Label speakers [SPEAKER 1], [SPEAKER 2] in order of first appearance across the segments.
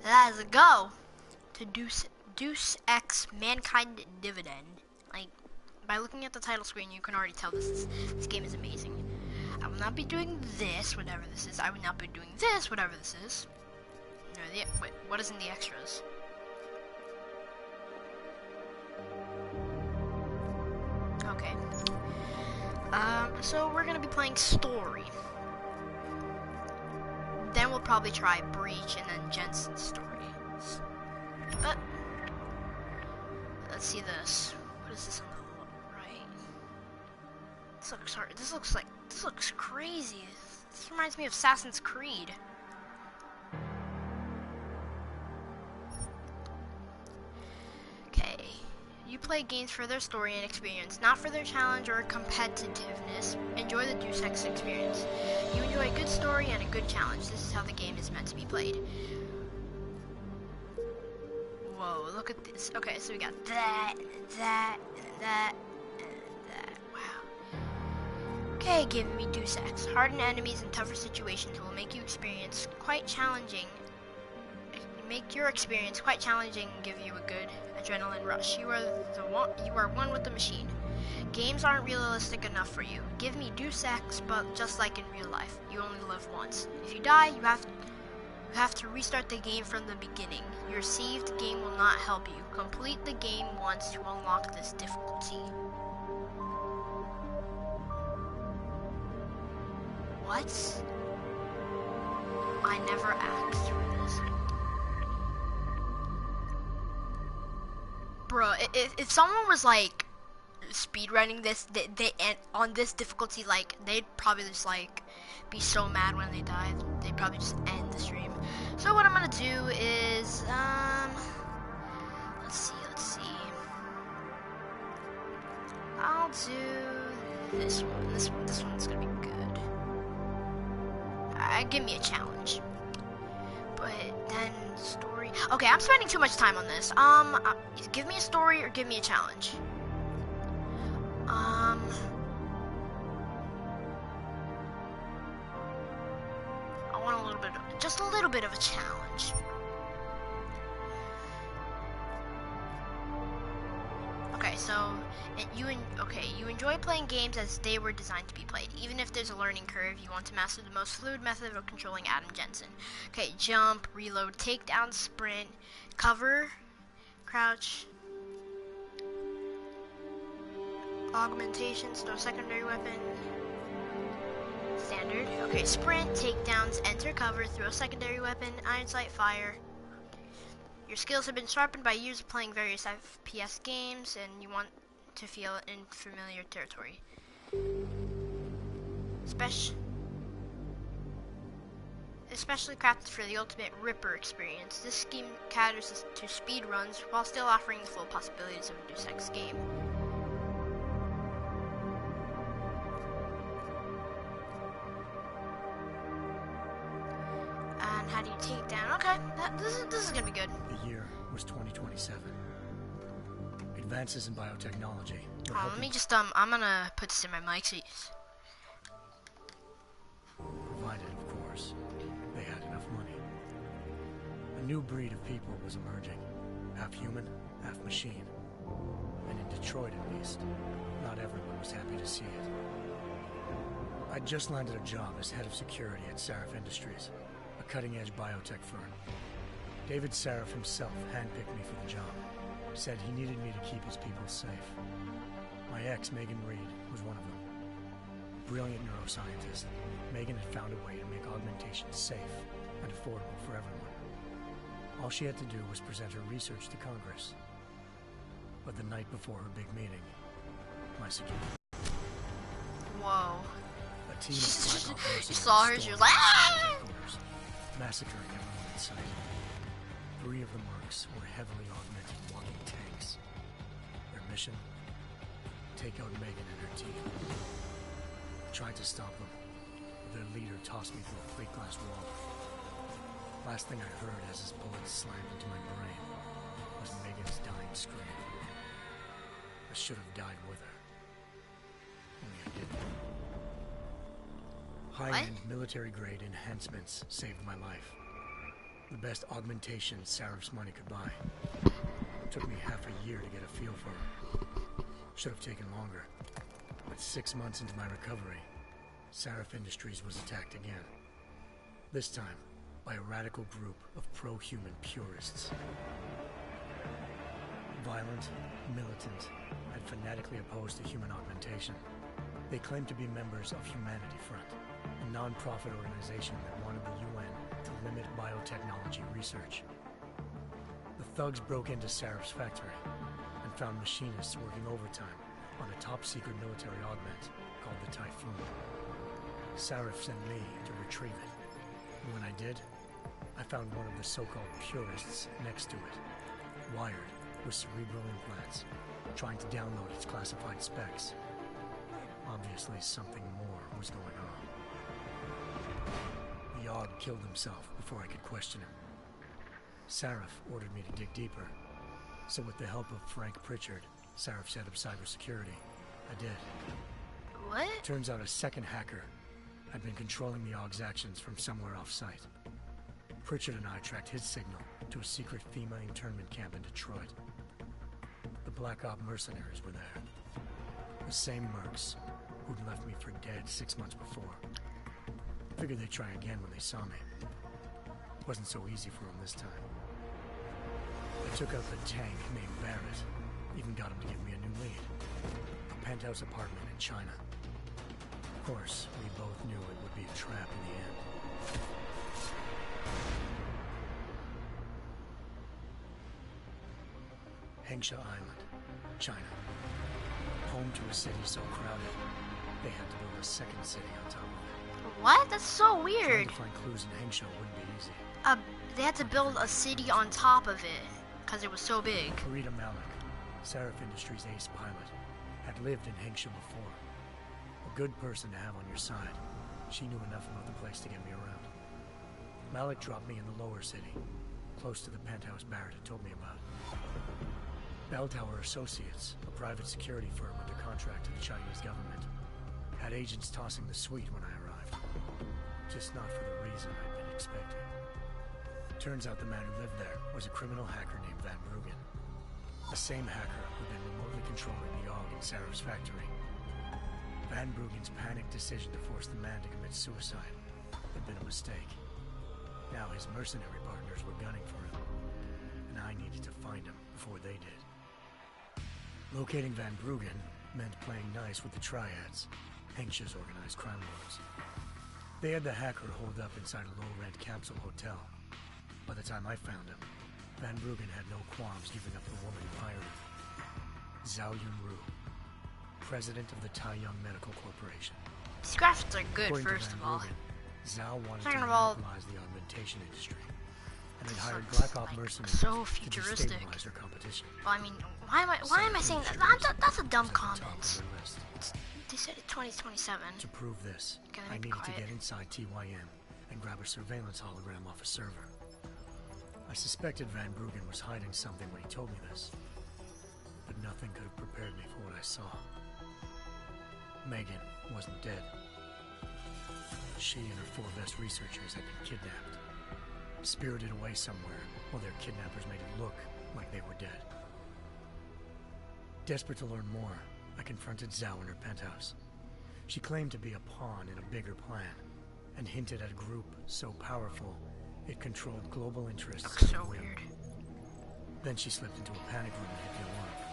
[SPEAKER 1] Let's go to Deus Ex Mankind Dividend. Like, by looking at the title screen, you can already tell this game is amazing. I will not be doing this, whatever this is. I will not be doing this, whatever this is. No, wait, what is in the extras? Okay. So we're gonna be playing story. Then we'll probably try Breach and then Jensen's story. But let's see this. What is this on the right? This looks hard. This looks crazy. This reminds me of Assassin's Creed. Okay. You play games for their story and experience, not for their challenge or competitiveness. Enjoy the Deus Ex experience. You enjoy a good story and a good challenge. This is how the game is meant to be played. Whoa, look at this. Okay, so we got that, that, that, that. Wow. Okay, give me Deus Ex. Hardened enemies and tougher situations will make you experience quite challenging. Make your experience quite challenging and give you a good adrenaline rush. You are one with the machine. Games aren't realistic enough for you. Give me Deus Ex, but just like in real life, you only live once. If you die, you have to restart the game from the beginning. Your saved game will not help you. Complete the game once to unlock this difficulty. What? I never asked for this. Bro, if someone was like speedrunning this, they on this difficulty, like they'd probably just like be so mad when they died. They'd probably just end the stream. So what I'm gonna do is let's see. I'll do this one. This one's gonna be good. Give me a challenge. But then story. Okay, I'm spending too much time on this. Give me a story or give me a challenge. I want just a little bit of a challenge. Okay, so you enjoy playing games as they were designed to be played. Even if there's a learning curve, you want to master the most fluid method of controlling Adam Jensen. Okay, jump, reload, takedown, sprint, cover, crouch, augmentations, no secondary weapon, standard. Okay, sprint, takedowns, enter cover, throw secondary weapon, iron sight, fire. Your skills have been sharpened by years of playing various FPS games, and you want to feel in familiar territory. Especially crafted for the ultimate Ripper experience, this scheme caters to speed runs while still offering the full possibilities of a Deus Ex game. And how do you take down? Okay, this is gonna be good.
[SPEAKER 2] The year was 2027. Advances in biotechnology.
[SPEAKER 1] Let me just I'm gonna put this in my mic so
[SPEAKER 2] provided, of course, they had enough money. A new breed of people was emerging, half human, half machine. And in Detroit, at least, not everyone was happy to see it. I'd just landed a job as head of security at Sarif Industries, a cutting-edge biotech firm. David Sarif himself handpicked me for the job. Said he needed me to keep his people safe. My ex, Megan Reed, was one of them. A brilliant neuroscientist, Megan had found a way to make augmentation safe and affordable for everyone. All she had to do was present her research to Congress. But the night before her big meeting, my security...
[SPEAKER 1] Whoa.
[SPEAKER 2] A team of black
[SPEAKER 1] you saw her, she was like, ah!
[SPEAKER 2] Massacring everyone in sight. 3 of the mercs were heavily augmented walking tanks. Their mission? Take out Megan and her team. I tried to stop them, but their leader tossed me through a plate glass wall. Last thing I heard as his bullets slammed into my brain was Megan's dying scream. I should have died with her. Only I didn't. High-end military-grade enhancements saved my life. The best augmentation Sarif's money could buy. It took me half a year to get a feel for her. Should have taken longer. But 6 months into my recovery, Sarif Industries was attacked again. This time, by a radical group of pro-human purists. Violent, militant, and fanatically opposed to human augmentation. They claimed to be members of Humanity Front, a non-profit organization that wanted the UN to limit biotechnology research. The thugs broke into Sarif's factory and found machinists working overtime on a top-secret military augment called the Typhoon. Sarif sent me to retrieve it, and when I did, I found one of the so-called purists next to it, wired with cerebral implants, trying to download its classified specs. Obviously, something more was going on. The Aug killed himself before I could question him. Sarif ordered me to dig deeper, so with the help of Frank Pritchard, Sarif's head of cybersecurity, I did.
[SPEAKER 1] What?
[SPEAKER 2] Turns out a second hacker had been controlling the Aug's actions from somewhere off-site. Pritchard and I tracked his signal to a secret FEMA internment camp in Detroit. The Black Op mercenaries were there. The same mercs who'd left me for dead 6 months before. Figured they'd try again when they saw me. Wasn't so easy for them this time. I took out the tank named Barrett. Even got him to give me a new lead. A penthouse apartment in China. Of course, we both knew it would be a trap in the end. Hengsha Island, China. Home to a city so crowded, they had to build a second city on top of it.
[SPEAKER 1] What? That's so
[SPEAKER 2] Trying
[SPEAKER 1] weird.
[SPEAKER 2] to find clues in Hengsha wouldn't be easy.
[SPEAKER 1] They had to build a city on top of it because it was so big.
[SPEAKER 2] Farida Malik, Sarif Industries' ace pilot, had lived in Hengsha before. A good person to have on your side. She knew enough about the place to get me around. Malik dropped me in the lower city, close to the penthouse Barrett had told me about. Bell Tower Associates, a private security firm under contract to the Chinese government, had agents tossing the suite when I arrived. Just not for the reason I'd been expecting. Turns out the man who lived there was a criminal hacker named Van Bruggen. The same hacker who'd been remotely controlling the Aug in Sarif's factory. Van Bruggen's panicked decision to force the man to commit suicide had been a mistake. Now his mercenary partners were gunning for him, and I needed to find him before they did. Locating Van Bruggen meant playing nice with the Triads, Hengsha's organized crime lords. They had the hacker holed up inside a low-rent capsule hotel. By the time I found him, Van Bruggen had no qualms giving up the woman who hired him. Zhao Yunru, president of the Taiyang Medical Corporation.
[SPEAKER 1] These graphics are good,
[SPEAKER 2] According to
[SPEAKER 1] first
[SPEAKER 2] Van
[SPEAKER 1] of all.
[SPEAKER 2] Bruggen, Zhao wanted
[SPEAKER 1] Second
[SPEAKER 2] to
[SPEAKER 1] of all,
[SPEAKER 2] monopolize the augmentation industry, and had
[SPEAKER 1] this
[SPEAKER 2] hired
[SPEAKER 1] looks
[SPEAKER 2] Black Op
[SPEAKER 1] like
[SPEAKER 2] mercenaries
[SPEAKER 1] so
[SPEAKER 2] to
[SPEAKER 1] futuristic.
[SPEAKER 2] destabilize their competition.
[SPEAKER 1] Well, I mean, why am I saying that? That's a dumb comment. They said it 2027.
[SPEAKER 2] To prove this,
[SPEAKER 1] Okay, let
[SPEAKER 2] I
[SPEAKER 1] me be
[SPEAKER 2] needed to
[SPEAKER 1] quiet.
[SPEAKER 2] get inside TYM and grab a surveillance hologram off a server. I suspected Van Bruggen was hiding something when he told me this, but nothing could have prepared me for what I saw. Megan wasn't dead. She and her 4 best researchers had been kidnapped, spirited away somewhere while their kidnappers made it look like they were dead. Desperate to learn more, I confronted Zhao in her penthouse. She claimed to be a pawn in a bigger plan, and hinted at a group so powerful it controlled global interests.
[SPEAKER 1] Looks so
[SPEAKER 2] at whim.
[SPEAKER 1] weird.
[SPEAKER 2] Then she slipped into a panic room and hit the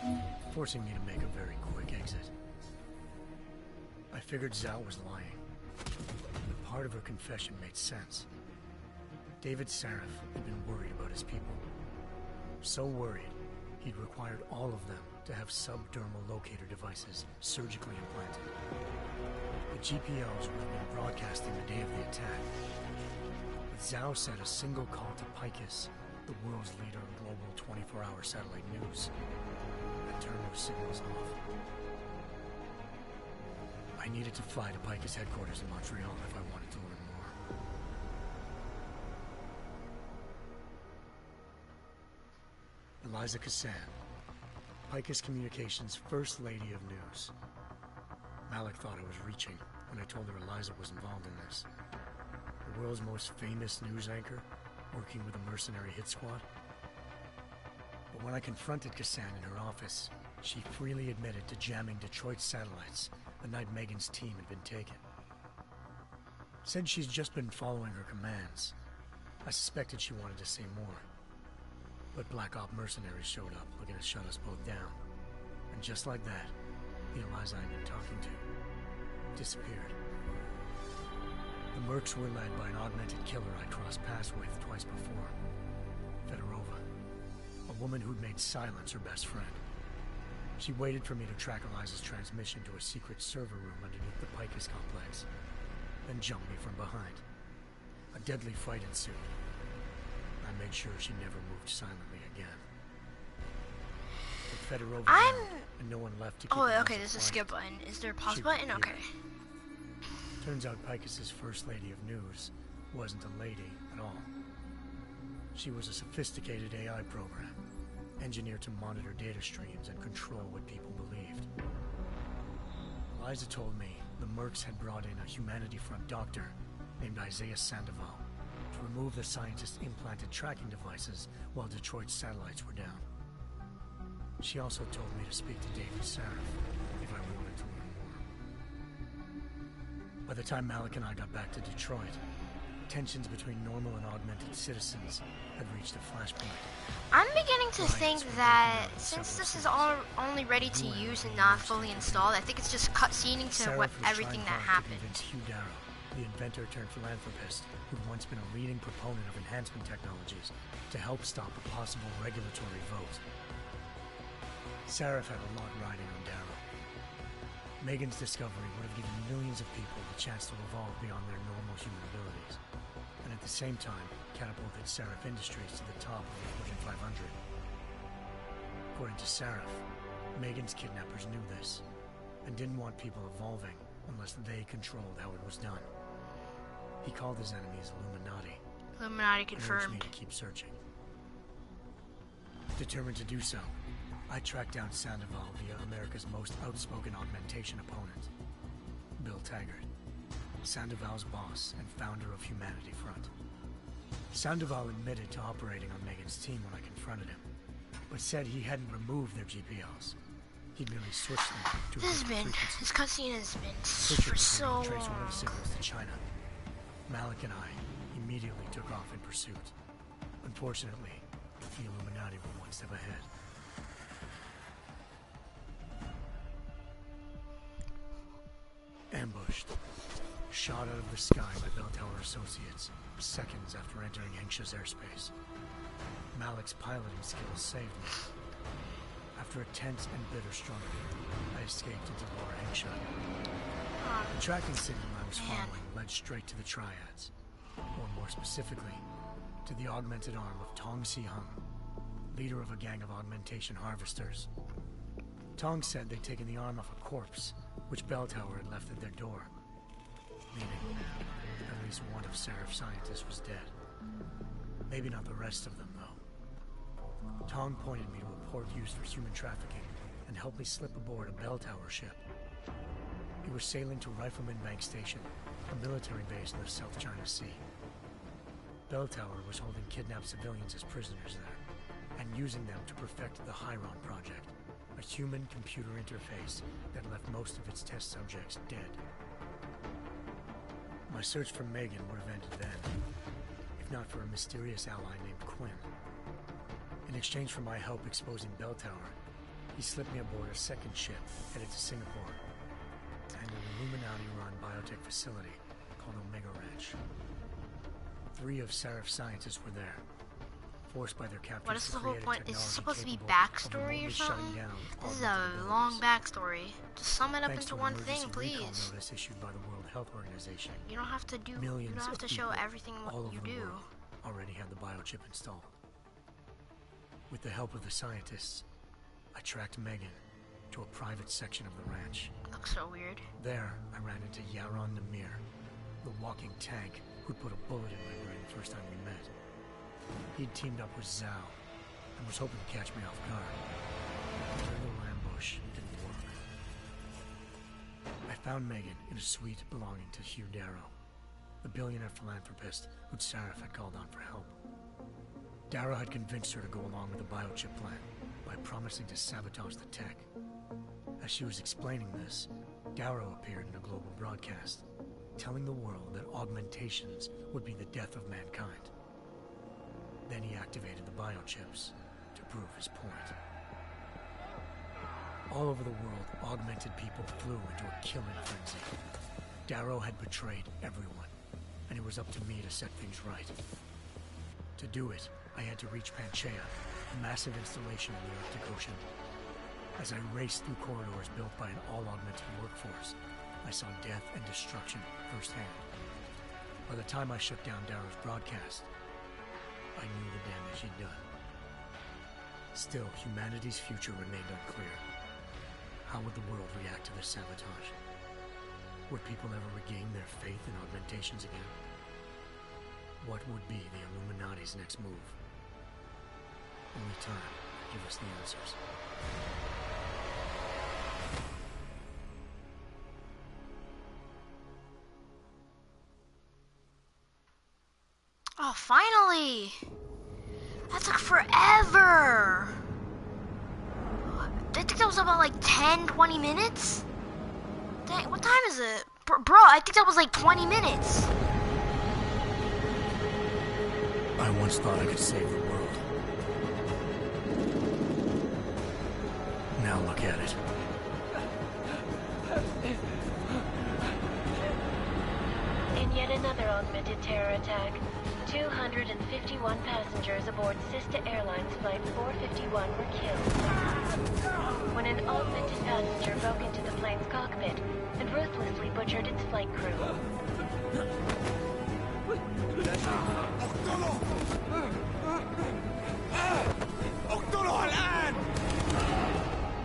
[SPEAKER 2] alarm, forcing me to make a very quick exit. I figured Zhao was lying, but part of her confession made sense. David Sarif had been worried about his people. So worried, he'd required all of them to have subdermal locator devices surgically implanted. The GPOs would have been broadcasting the day of the attack. But Zhao said a single call to Picus, the world's leader in global 24-hour satellite news, had turned those signals off. I needed to fly to Picus headquarters in Montreal if I wanted to learn more. Eliza Cassan, Picus Communications' First Lady of News. Malik thought I was reaching when I told her Eliza was involved in this. The world's most famous news anchor working with a mercenary hit squad. But when I confronted Kassan in her office, she freely admitted to jamming Detroit's satellites the night Megan's team had been taken. Said she's just been following her commands. I suspected she wanted to say more. But Black Op mercenaries showed up looking to shut us both down. And just like that, the Eliza I'd been talking to disappeared. The mercs were led by an augmented killer I crossed paths with twice before. Fedorova, a woman who'd made silence her best friend. She waited for me to track Eliza's transmission to a secret server room underneath the Picus complex, then jumped me from behind. A deadly fight ensued. I made sure she never moved silently again. With Fedorova down, and no one left to keep
[SPEAKER 1] okay, there's a skip button. Is there a pause button? Okay.
[SPEAKER 2] Turns out Picus's first lady of news wasn't a lady at all. She was a sophisticated AI program, engineered to monitor data streams and control what people believed. Eliza told me the mercs had brought in a Humanity Front doctor named Isaiah Sandoval to remove the scientist's implanted tracking devices while Detroit's satellites were down. She also told me to speak to David Sarif if I wanted to learn more. By the time Malik and I got back to Detroit, tensions between normal and augmented citizens had reached a flashpoint.
[SPEAKER 1] I'm beginning to think that since this is all only ready to use and not fully installed, I think it's just cutscening to everything that happened.
[SPEAKER 2] Hugh Darrow, the inventor turned philanthropist who'd once been a leading proponent of enhancement technologies to help stop a possible regulatory vote. Sarif had a lot riding on Darrow. Megan's discovery would have given millions of people the chance to evolve beyond their normal human abilities, and at the same time catapulted Sarif Industries to the top of the Fortune 500. According to Sarif, Megan's kidnappers knew this, and didn't want people evolving unless they controlled how it was done. He called his enemies Illuminati.
[SPEAKER 1] Illuminati
[SPEAKER 2] And urged
[SPEAKER 1] confirmed.
[SPEAKER 2] me to keep searching. Determined to do so, I tracked down Sandoval via America's most outspoken augmentation opponent, Bill Taggart, Sandoval's boss and founder of Humanity Front. Sandoval admitted to operating on Megan's team when I confronted him, but said he hadn't removed their GPLs. He'd merely switched them to
[SPEAKER 1] This cutscene has been for so long.
[SPEAKER 2] Trace one of the signals to China. Malik and I immediately took off in pursuit. Unfortunately, the Illuminati were one step ahead. Ambushed. Shot out of the sky by Bell Tower Associates, seconds after entering Hengsha's airspace. Malik's piloting skills saved me. After a tense and bitter struggle, I escaped into Lower Hengsha. The tracking signal I was following led straight to the Triads, or more specifically, to the augmented arm of Tong Si-hung, leader of a gang of augmentation harvesters. Tong said they'd taken the arm off a corpse, which Bell Tower had left at their door, meaning at least one of Sarif's scientists was dead. Maybe not the rest of them, though. Tong pointed me to a port used for human trafficking and helped me slip aboard a Bell Tower ship. We were sailing to Rifleman Bank Station, a military base in the South China Sea. Bell Tower was holding kidnapped civilians as prisoners there, and using them to perfect the Hyron Project, a human-computer interface that left most of its test subjects dead. My search for Megan would have ended then, if not for a mysterious ally named Quinn. In exchange for my help exposing Bell Tower, he slipped me aboard a second ship headed to Singapore, and an Illuminati-run biotech facility called Omega Ranch. 3 of Sarif's scientists were there, forced by their captors.
[SPEAKER 1] What is the
[SPEAKER 2] to
[SPEAKER 1] whole
[SPEAKER 2] create a
[SPEAKER 1] point? Is this supposed to be
[SPEAKER 2] technology capable of
[SPEAKER 1] backstory or
[SPEAKER 2] remotely shutting
[SPEAKER 1] something?
[SPEAKER 2] down
[SPEAKER 1] This is
[SPEAKER 2] augmented
[SPEAKER 1] a long
[SPEAKER 2] abilities.
[SPEAKER 1] backstory. Just sum it up
[SPEAKER 2] Thanks
[SPEAKER 1] into
[SPEAKER 2] to an
[SPEAKER 1] one thing,
[SPEAKER 2] emergency recall
[SPEAKER 1] please.
[SPEAKER 2] notice issued by the World Health Organization,
[SPEAKER 1] You don't have to do. You
[SPEAKER 2] millions
[SPEAKER 1] don't have
[SPEAKER 2] of
[SPEAKER 1] to show
[SPEAKER 2] people
[SPEAKER 1] everything
[SPEAKER 2] all
[SPEAKER 1] what
[SPEAKER 2] over
[SPEAKER 1] you
[SPEAKER 2] the
[SPEAKER 1] do.
[SPEAKER 2] world already had the biochip installed. With the help of the scientists, I tracked Megan to a private section of the ranch.
[SPEAKER 1] Looks so weird.
[SPEAKER 2] There, I ran into Yaron Namir, the walking tank who'd put a bullet in my brain the first time we met. He'd teamed up with Zhao and was hoping to catch me off guard. Their little ambush didn't work. I found Megan in a suite belonging to Hugh Darrow, the billionaire philanthropist who'd Sarif had called on for help. Dara had convinced her to go along with the biochip plan by promising to sabotage the tech. As she was explaining this, Darrow appeared in a global broadcast, telling the world that augmentations would be the death of mankind. Then he activated the biochips to prove his point. All over the world, augmented people flew into a killing frenzy. Darrow had betrayed everyone, and it was up to me to set things right. To do it, I had to reach Panchaea, a massive installation in the Arctic Ocean. As I raced through corridors built by an all-augmented workforce, I saw death and destruction firsthand. By the time I shut down Darrow's broadcast, I knew the damage he'd done. Still, humanity's future remained unclear. How would the world react to this sabotage? Would people ever regain their faith in augmentations again? What would be the Illuminati's next move? Only time could give us the answers.
[SPEAKER 1] Oh, finally! That took forever! I think that was about like 10, 20 minutes? Dang, what time is it? Bro, I think that was like 20 minutes.
[SPEAKER 2] I once thought I could save the world. Now look at it.
[SPEAKER 3] In yet another augmented terror attack, 251 passengers aboard sister airlines flight 451 were killed when an augmented passenger broke into the plane's cockpit and ruthlessly butchered its flight crew.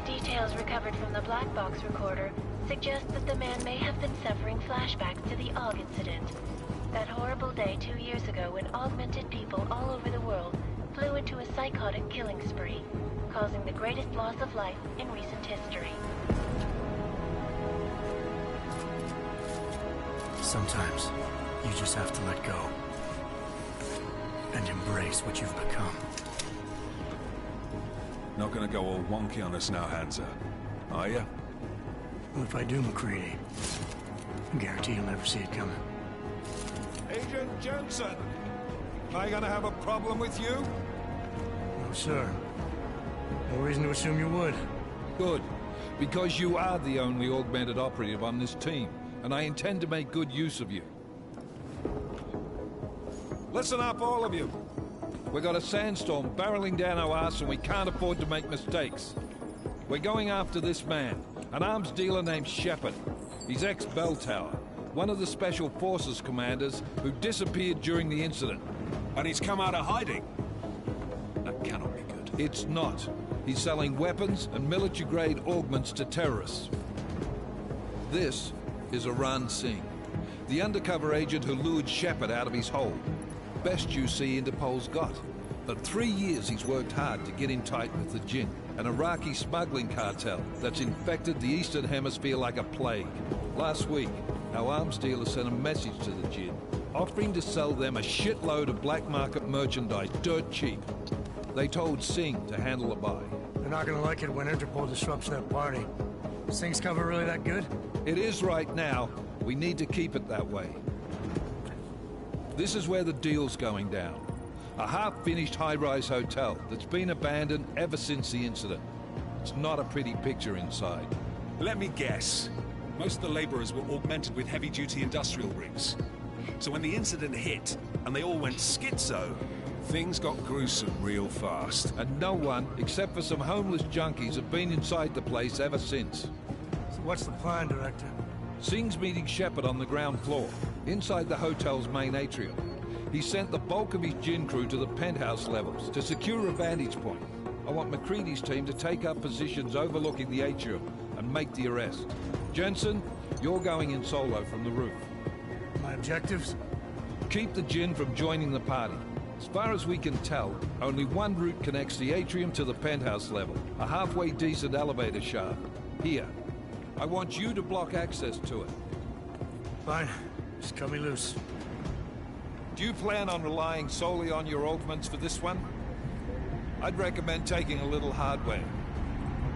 [SPEAKER 3] Details recovered from the black box recorder suggest that the man may have been suffering flashbacks to the AUG incident. That horrible day 2 years ago when augmented people all over the world flew into a psychotic killing spree, causing the greatest loss of life in recent history.
[SPEAKER 2] Sometimes, you just have to let go. And embrace what you've become.
[SPEAKER 4] Not gonna go all wonky on us now, Hansa, are you?
[SPEAKER 2] Well, if I do, McCready, I guarantee you'll never see it coming.
[SPEAKER 5] Agent Jensen! Am I gonna have a problem with you?
[SPEAKER 2] No, sir. No reason to assume you would.
[SPEAKER 5] Good. Because you are the only augmented operative on this team, and I intend to make good use of you. Listen up, all of you. We got a sandstorm barreling down our arse and we can't afford to make mistakes. We're going after this man, an arms dealer named Shepard. He's ex-Bell Tower, one of the Special Forces commanders who disappeared during the incident.
[SPEAKER 4] And he's come out of hiding? That cannot be good.
[SPEAKER 5] It's not. He's selling weapons and military-grade augments to terrorists. This is Aran Singh, the undercover agent who lured Shepard out of his hole. Best you see Interpol's got. For 3 years he's worked hard to get in tight with the Jinn, an Iraqi smuggling cartel that's infected the Eastern Hemisphere like a plague. Last week, our arms dealer sent a message to the Jinn, offering to sell them a shitload of black market merchandise dirt cheap. They told Singh to handle the buy.
[SPEAKER 2] They're not gonna like it when Interpol disrupts their party. Is Singh's cover really that good?
[SPEAKER 5] It is right now. We need to keep it that way. This is where the deal's going down. A half-finished high-rise hotel that's been abandoned ever since the incident. It's not a pretty picture inside.
[SPEAKER 4] Let me guess. Most of the laborers were augmented with heavy-duty industrial rigs. So when the incident hit, and they all went schizo, things got gruesome real fast.
[SPEAKER 5] And no one, except for some homeless junkies, have been inside the place ever since.
[SPEAKER 2] So what's the plan, Director?
[SPEAKER 5] Singh's meeting Shepard on the ground floor, inside the hotel's main atrium. He sent the bulk of his Jinn crew to the penthouse levels to secure a vantage point. I want McCready's team to take up positions overlooking the atrium and make the arrest. Jensen, you're going in solo from the roof.
[SPEAKER 2] My objectives?
[SPEAKER 5] Keep the Jinn from joining the party. As far as we can tell, only one route connects the atrium to the penthouse level, a halfway decent elevator shaft. Here. I want you to block access to it.
[SPEAKER 2] Fine. Just cut me loose.
[SPEAKER 5] Do you plan on relying solely on your augments for this one? I'd recommend taking a little hardware,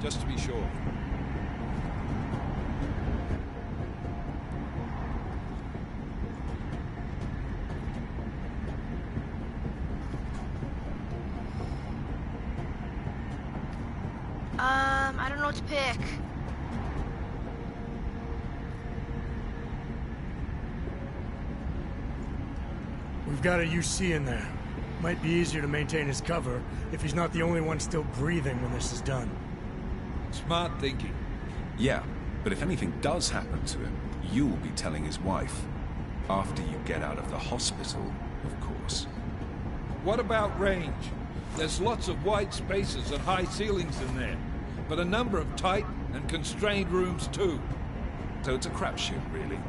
[SPEAKER 5] just to be sure.
[SPEAKER 1] I don't know what to pick.
[SPEAKER 2] We've got a UC in there. Might be easier to maintain his cover if he's not the only one still breathing when this is done.
[SPEAKER 5] Smart thinking.
[SPEAKER 4] Yeah, but if anything does happen to him, you'll be telling his wife. After you get out of the hospital, of course.
[SPEAKER 5] What about range? There's lots of wide spaces and high ceilings in there, but a number of tight and constrained rooms too.
[SPEAKER 4] So it's a crapshoot, really.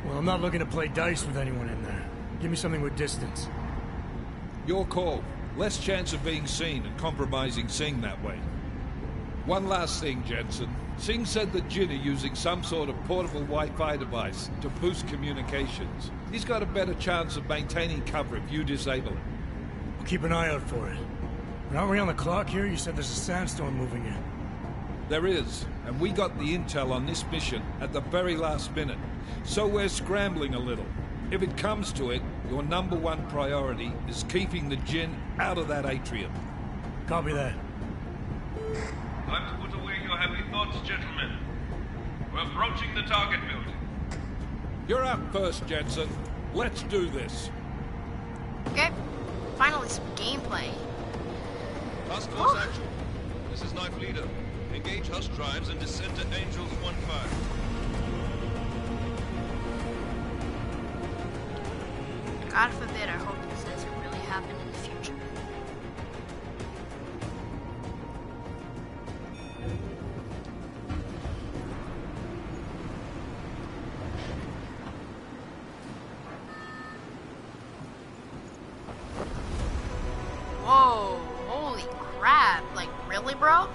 [SPEAKER 2] Well, I'm not looking to play dice with anyone in there. Give me something with distance.
[SPEAKER 5] Your call. Less chance of being seen and compromising Singh that way. One last thing, Jensen. Singh said that Jin are using some sort of portable Wi-Fi device to boost communications. He's got a better chance of maintaining cover if you disable it.
[SPEAKER 2] We'll keep an eye out for it. But aren't we on the clock here? You said there's a sandstorm moving in.
[SPEAKER 5] There is, and we got the intel on this mission at the very last minute. So we're scrambling a little. If it comes to it, your #1 priority is keeping the Jinn out of that atrium.
[SPEAKER 2] Copy that.
[SPEAKER 6] Time to put away your heavy thoughts, gentlemen. We're approaching the target building.
[SPEAKER 5] You're up first, Jensen. Let's do this.
[SPEAKER 1] Okay, finally some gameplay.
[SPEAKER 7] Task Force Action. This is Knife Leader. Engage Hush drives and descend to Angels 1-5.
[SPEAKER 1] God forbid, I hope this doesn't really happen in the future. Whoa, holy crap. Like, really, bro?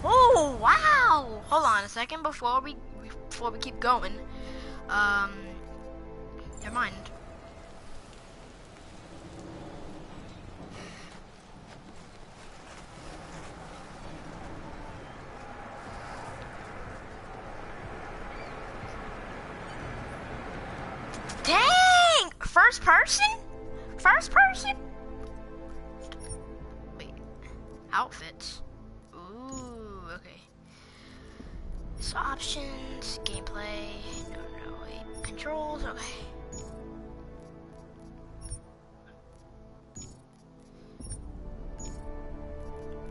[SPEAKER 1] Oh, wow! Hold on a second before we keep going. Never mind. Dang! First person? First person? Wait. Outfits. Ooh, okay. So options, gameplay, no, wait. Controls, okay.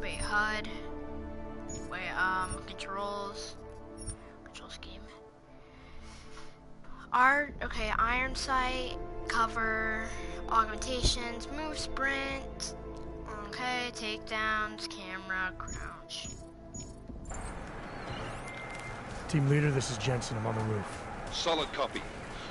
[SPEAKER 1] Wait, HUD. Wait, controls. Control scheme. Art, okay, iron sight, cover, augmentations, move, sprint. Okay, takedowns, camera, crouch.
[SPEAKER 2] Team leader, this is Jensen. I'm on the roof.
[SPEAKER 5] Solid copy.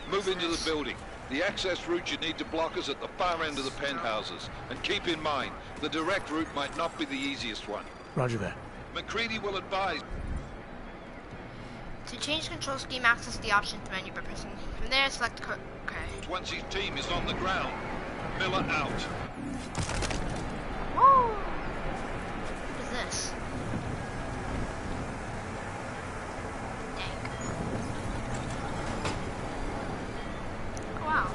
[SPEAKER 5] Move into the building. The access route you need to block is at the far end of the penthouses. And keep in mind, the direct route might not be the easiest one.
[SPEAKER 2] Roger that.
[SPEAKER 5] McCready will advise.
[SPEAKER 1] To change control scheme, access the options menu by pressing. From there, select the okay.
[SPEAKER 5] Once his team is on the ground. Miller out.
[SPEAKER 1] Woo! What is this? Dang. Oh, wow.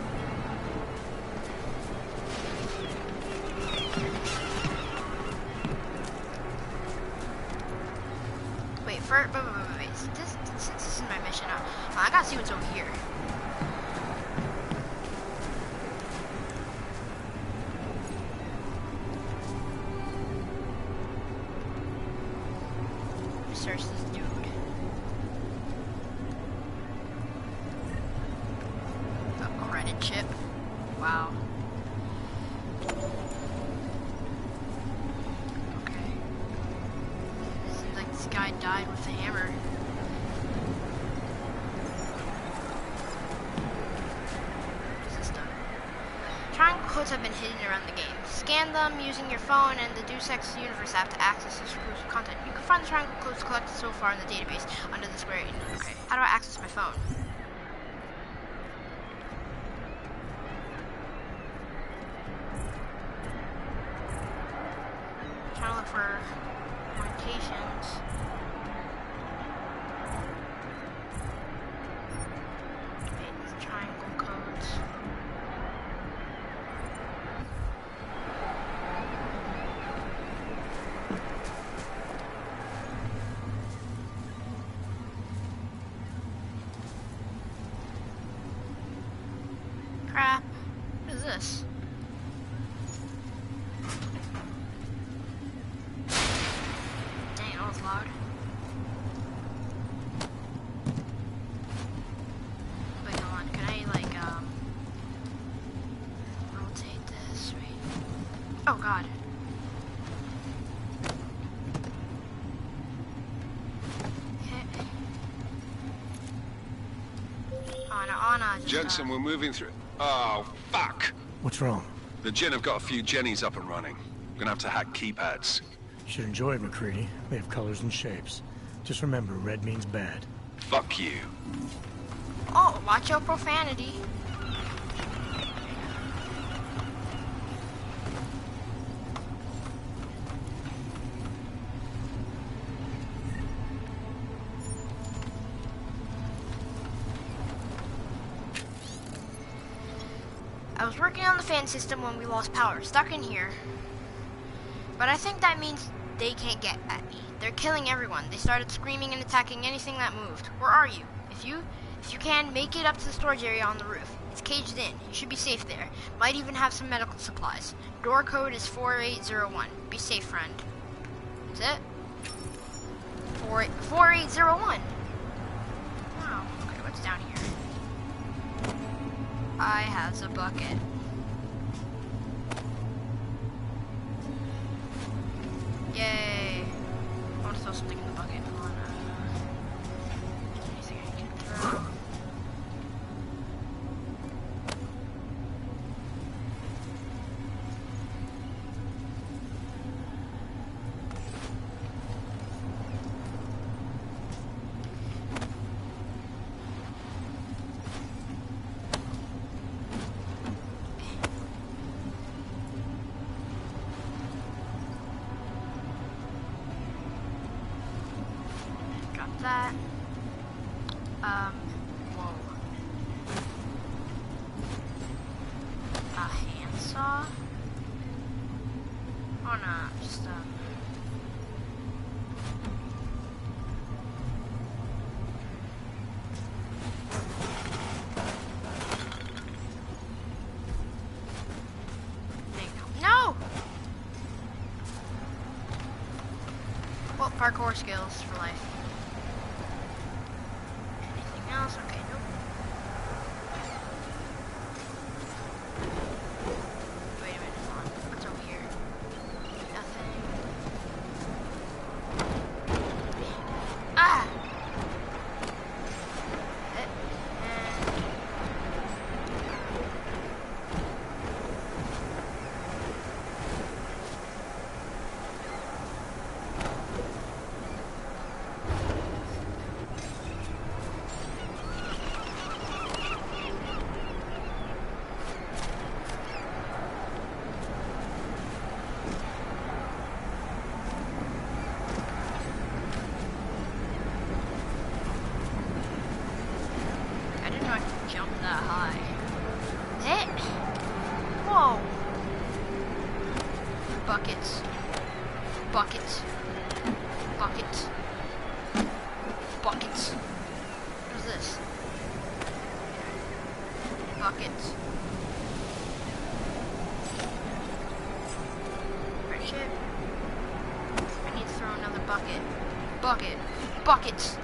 [SPEAKER 1] Wait, wait. Since this is my mission, I gotta see what's over here. Search this dude. A credit chip. Wow. Okay. Seems like this guy died with a hammer. What is this done? codes have been hidden around the game. Scan them using your phone and the Deus Ex Universe app to access exclusive content. You can find the triangle codes collected so far in the database under the square. Okay, how do I access my phone? I'm trying to look for orientations. Triangle codes. Crap. What is this? Dang, that was loud. Wait, hold on. Can I, like, rotate this? Wait. Oh, God. Anna, just,
[SPEAKER 4] Jensen, we're moving through. Oh, fuck!
[SPEAKER 2] What's wrong?
[SPEAKER 4] The Jinn have got a few Jennies up and running. Gonna have to hack keypads.
[SPEAKER 2] You should enjoy it, McCready. They have colors and shapes. Just remember, red means bad.
[SPEAKER 4] Fuck you.
[SPEAKER 1] Oh, watch your profanity. I was working on the fan system when we lost power, stuck in here. But I think that means they can't get at me. They're killing everyone. They started screaming and attacking anything that moved. Where are you? If you can, make it up to the storage area on the roof. It's caged in. You should be safe there. Might even have some medical supplies. Door code is 4801. Be safe, friend. Is it? 4801. Wow. Okay, what's down here? I have a bucket. Yay. I want to throw something in the bucket. Come on. Anything I can throw. That. Whoa. A handsaw? Oh no, just, No! Well, parkour skills for life. Else? Okay, nope. Wait a minute, hold on. What's over here? Nothing. Ah! Jump that high. Hit! Whoa! Buckets. Buckets. Buckets. Buckets. What is this? Buckets. Right, shit. I need to throw another bucket. Bucket. Buckets.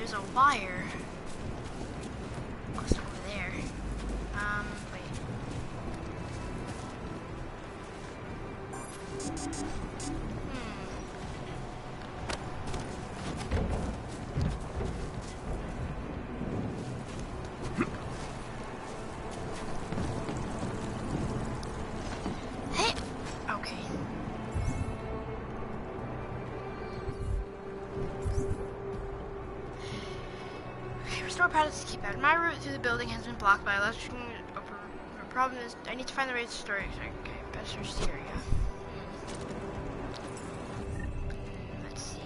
[SPEAKER 1] there's a wire. Goes over there. Wait. Hey. Okay. Restore pilots to keep out. My route through the building has been blocked by electrical. The problem is, I need to find the right storage. Okay, best search the area. Let's see.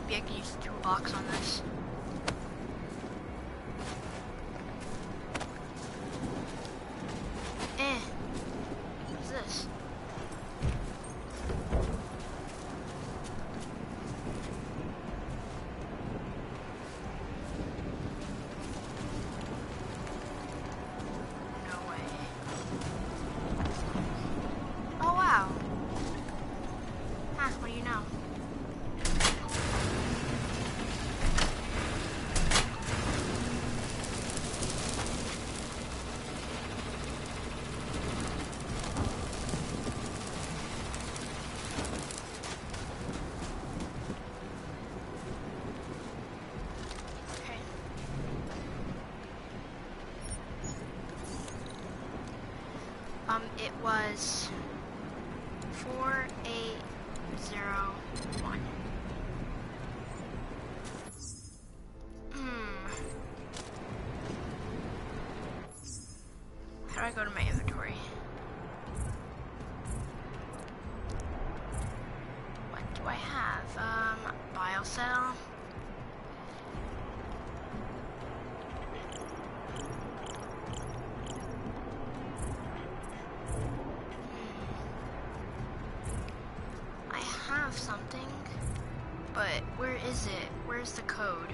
[SPEAKER 1] Maybe I can use the toolbox on this. What's this? No way. Oh wow. Huh, what do you know? Okay. It was 4801. How do I go to my inventory? What do I have? Biocell. I have something, but where is it? Where's the code?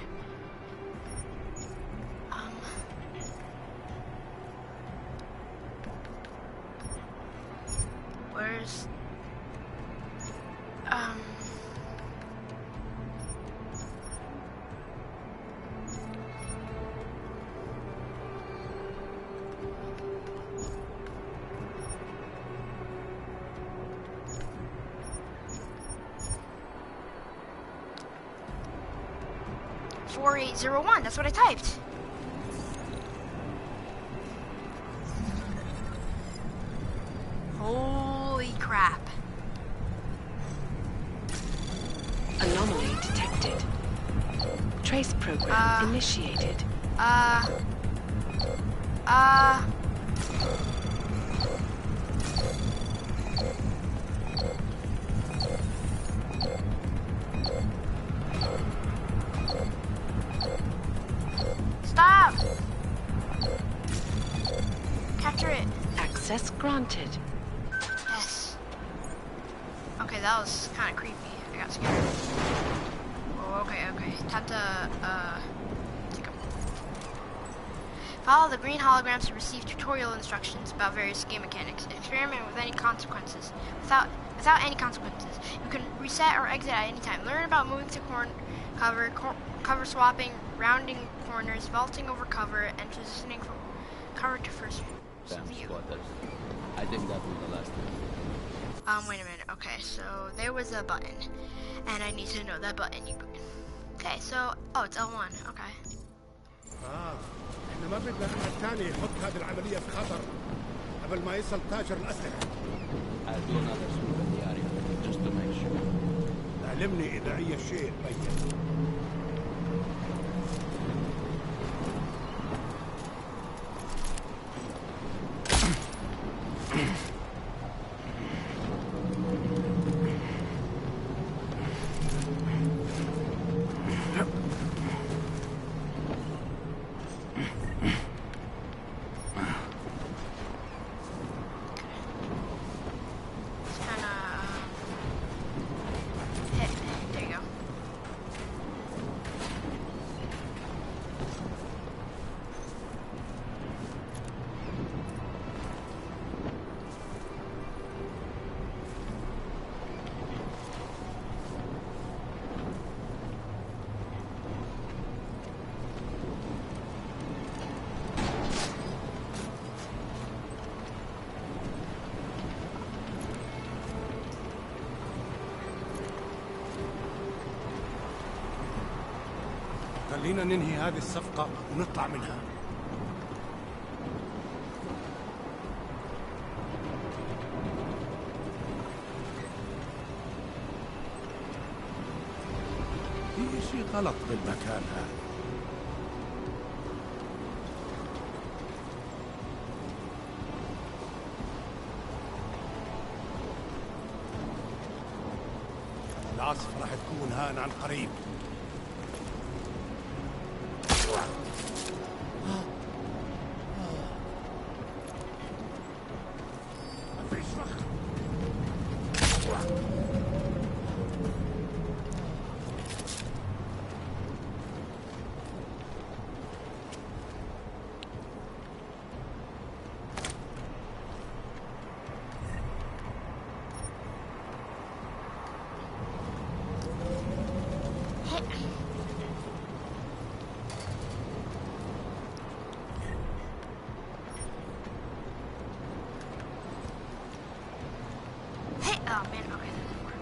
[SPEAKER 1] Where's 4801, that's what I typed. Holy crap.
[SPEAKER 8] Anomaly detected. Trace program initiated.
[SPEAKER 1] Stop! Capture it.
[SPEAKER 8] Access granted.
[SPEAKER 1] Yes. Okay, that was kind of creepy. I got scared. Oh, okay. Time to, take a... Follow the green holograms to receive tutorial instructions about various game mechanics. Experiment with any consequences. Without any consequences. You can reset or exit at any time. Learn about moving to cover swapping, rounding corners, vaulting over cover, and transitioning from cover to first view.
[SPEAKER 9] I think that was the last one.
[SPEAKER 1] Wait a minute. Okay, so there was a button, and I need to know that button. Okay, so it's L1. Okay.
[SPEAKER 10] احنا ما بدنا احد ثاني يحط هذه العملية في خطر قبل ما يصل تاجر الأسلحة.
[SPEAKER 9] I'll do another sweep in the area, just to make sure.
[SPEAKER 10] علمني إذا أي شيء تبين. خلينا ننهي هذه الصفقة ونطلع منها. في شيء غلط بالمكان هذا. العاصفة راح تكون هان عن قريب.
[SPEAKER 1] Oh man, okay, that didn't work.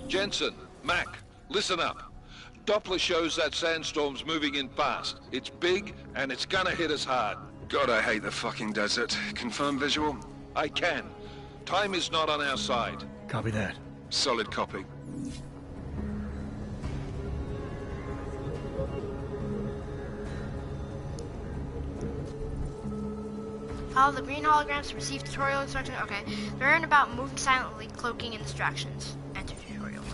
[SPEAKER 5] Jensen, Mac, listen up. Doppler shows that sandstorm's moving in fast. It's big, and it's gonna hit us hard.
[SPEAKER 4] God, I hate the fucking desert. Confirm visual?
[SPEAKER 5] I can. Time is not on our side.
[SPEAKER 2] Copy that.
[SPEAKER 4] Solid copy.
[SPEAKER 1] Follow the green holograms to receive tutorial instructions. Okay. Learn about moving silently, cloaking, and distractions. Enter tutorial mode.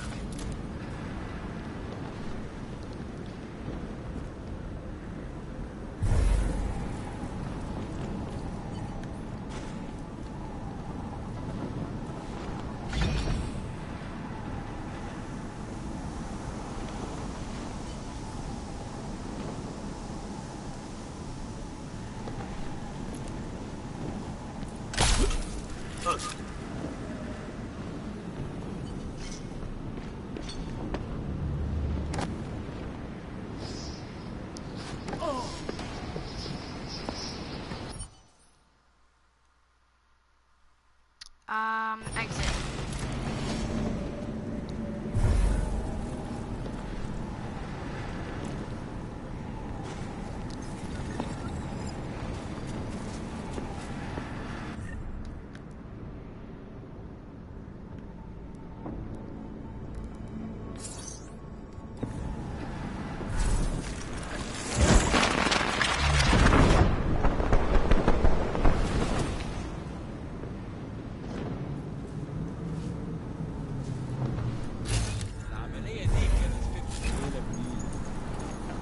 [SPEAKER 1] Exit.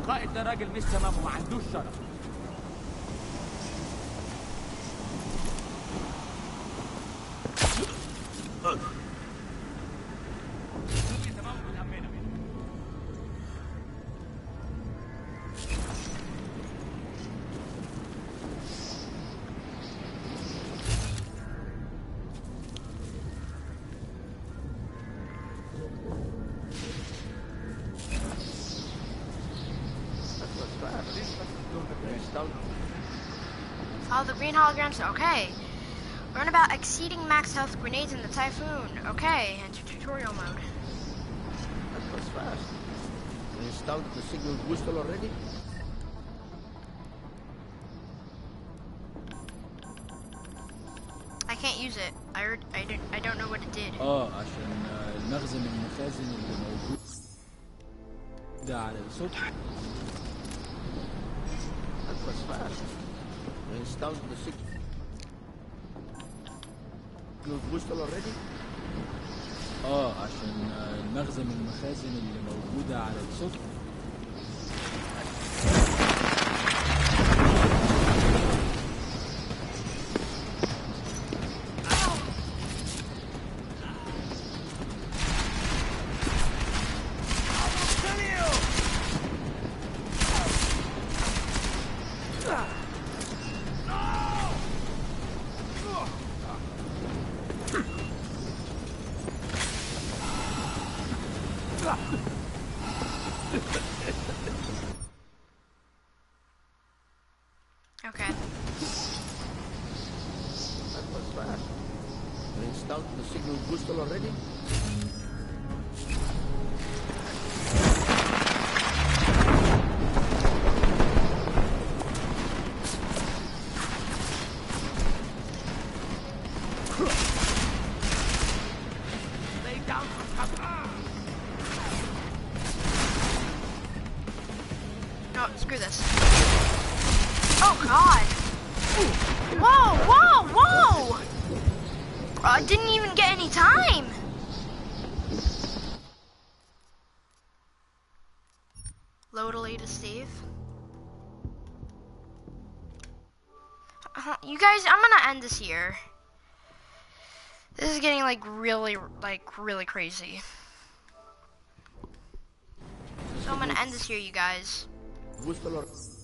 [SPEAKER 9] القائد ده راجل مش تمام وما عندوش شرف.
[SPEAKER 1] Follow the green holograms. Okay. Learn about exceeding max health grenades in the Typhoon. Okay. Enter tutorial mode.
[SPEAKER 10] That was fast. You installed the signal booster already?
[SPEAKER 1] can't use it. I don't know what it did.
[SPEAKER 9] عشان المخزن من المخازن اللي موجود ده على السطح.
[SPEAKER 11] That was fast. We installed the signal booster already?
[SPEAKER 9] عشان المخزن من المخازن اللي موجودة على السطح.
[SPEAKER 1] Okay.
[SPEAKER 11] That was fast. We installed the signal booster already? Lay down for cover.
[SPEAKER 1] No, screw this. Oh God! Whoa, whoa, whoa! I didn't even get any time. Load a latest save. You guys, I'm gonna end this here. This is getting really crazy. So I'm gonna end this here, you guys.
[SPEAKER 11] Booster already.